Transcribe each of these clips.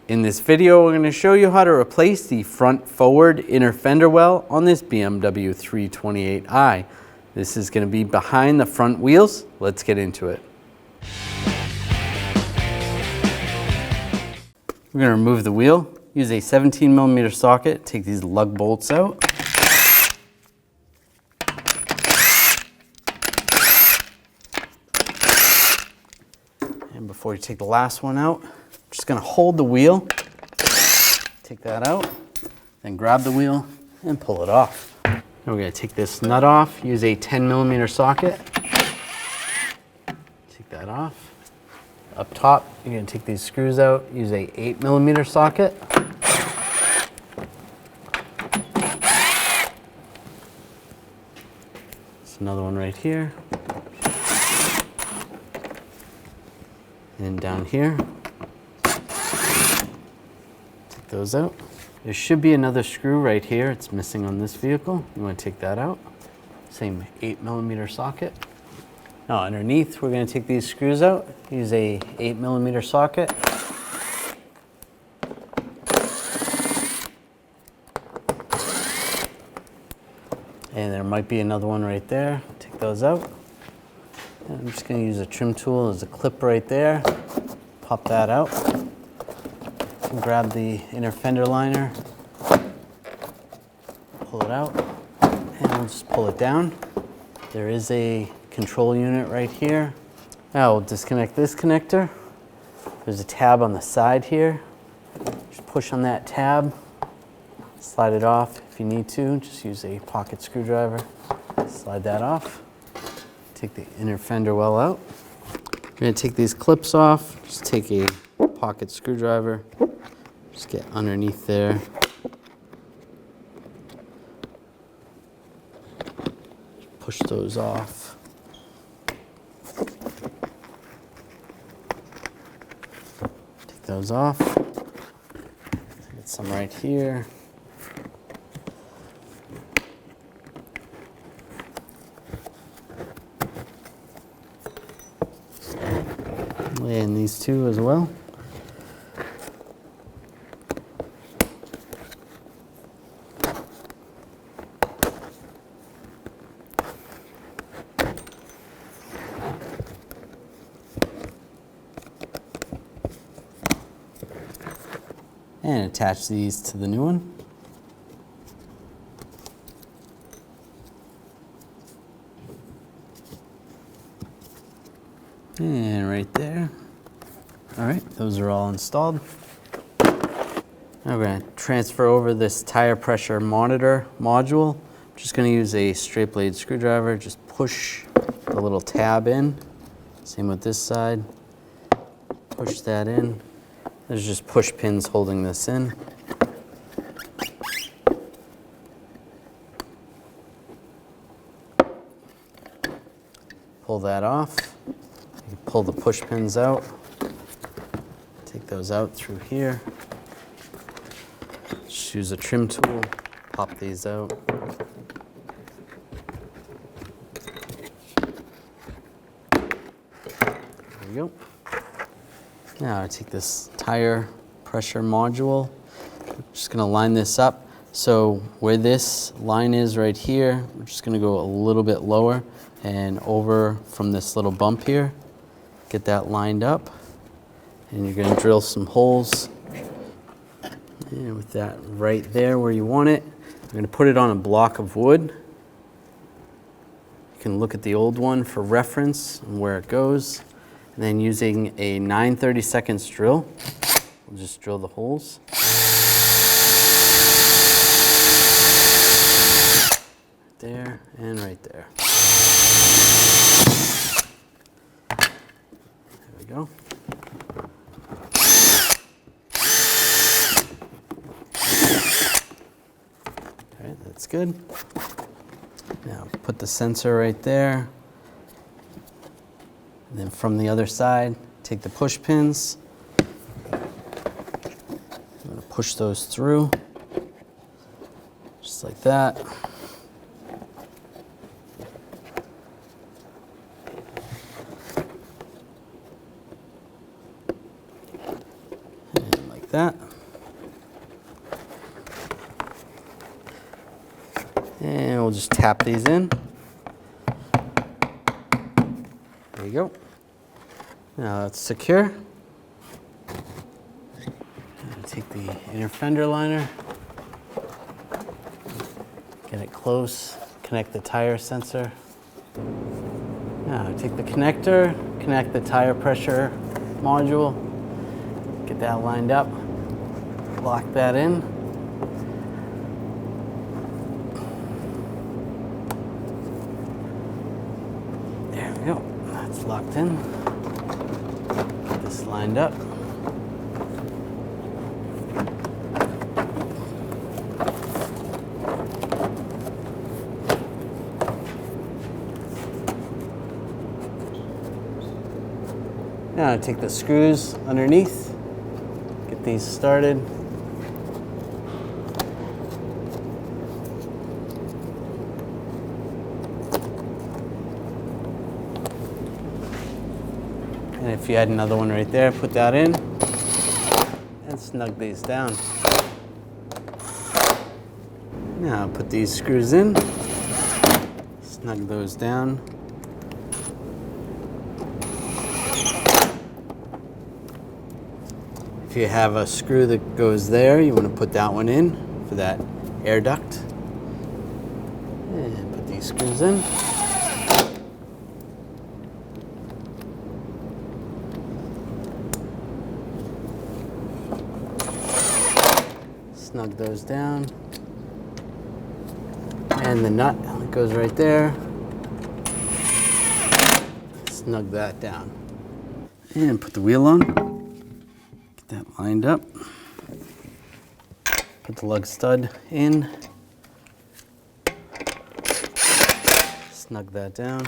In this video, we're going to show you how to replace the front forward inner fender well on this BMW 328i. This is going to be behind the front wheels. Let's get into it. We're going to remove the wheel. Use a 17mm socket. Take these lug bolts out. And before you take the last one out, just going to hold the wheel, take that out, then grab the wheel and pull it off. Now we're going to take this nut off, use a 10mm socket, take that off. Up top, you're going to take these screws out, use a 8mm socket. There's another one right here. And down here. Those out. There should be another screw right here. It's missing on this vehicle. You want to take that out. Same 8mm socket. Now underneath, we're going to take these screws out. Use a 8mm socket. And there might be another one right there. Take those out. And I'm just going to use a trim tool. There's a clip right there. Pop that out. Grab the inner fender liner, pull it out, and we'll just pull it down. There is a control unit right here. Now we'll disconnect this connector. There's a tab on the side here. Just push on that tab, slide it off if you need to. Just use a pocket screwdriver, slide that off. Take the inner fender well out. We're going to take these clips off. Just take a pocket screwdriver. Just get underneath there. Push those off. Take those off. Get some right here. Lay in these two as well. And attach these to the new one. And right there. All right, those are all installed. Now we're going to transfer over this tire pressure monitor module. I'm just going to use a straight blade screwdriver. Just push the little tab in. Same with this side. Push that in. There's just push pins holding this in. Pull that off. You pull the push pins out. Take those out through here. Just use a trim tool. Pop these out. There we go. Now I take this tire pressure module. I'm just going to line this up. So where this line is right here, we're just going to go a little bit lower and over from this little bump here. Get that lined up. And you're going to drill some holes. And with that right there where you want it, you're going to put it on a block of wood. You can look at the old one for reference and where it goes. And then using a 9/32 drill, we'll just drill the holes. Right there and right there. There we go. All right, that's good. Now put the sensor right there. And then from the other side, take the push pins. I'm going to push those through, just like that. like that. And we'll just tap these in. There you go. Now that's secure. Take the inner fender liner, get it close, connect the tire sensor. Now take the connector, connect the tire pressure module, get that lined up, lock that in. There we go, that's locked in. Get this lined up. Now take the screws underneath, get these started. And if you had another one right there, put that in and snug these down. Now put these screws in, snug those down. If you have a screw that goes there, you want to put that one in for that air duct. And put these screws in. Snug those down. And the nut that goes right there. Snug that down. And put the wheel on. That lined up. Put the lug stud in. Snug that down.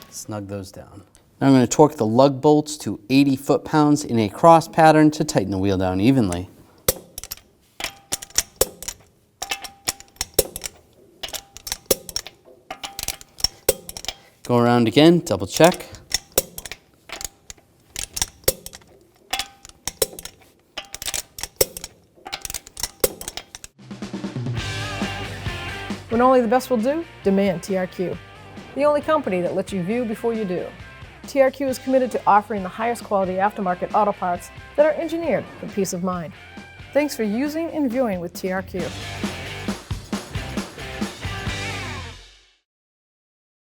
Snug those down. Now I'm going to torque the lug bolts to 80 foot-pounds in a cross pattern to tighten the wheel down evenly. Go around again, double check. When only the best will do, demand TRQ. The only company that lets you view before you do. TRQ is committed to offering the highest quality aftermarket auto parts that are engineered for peace of mind. Thanks for using and viewing with TRQ.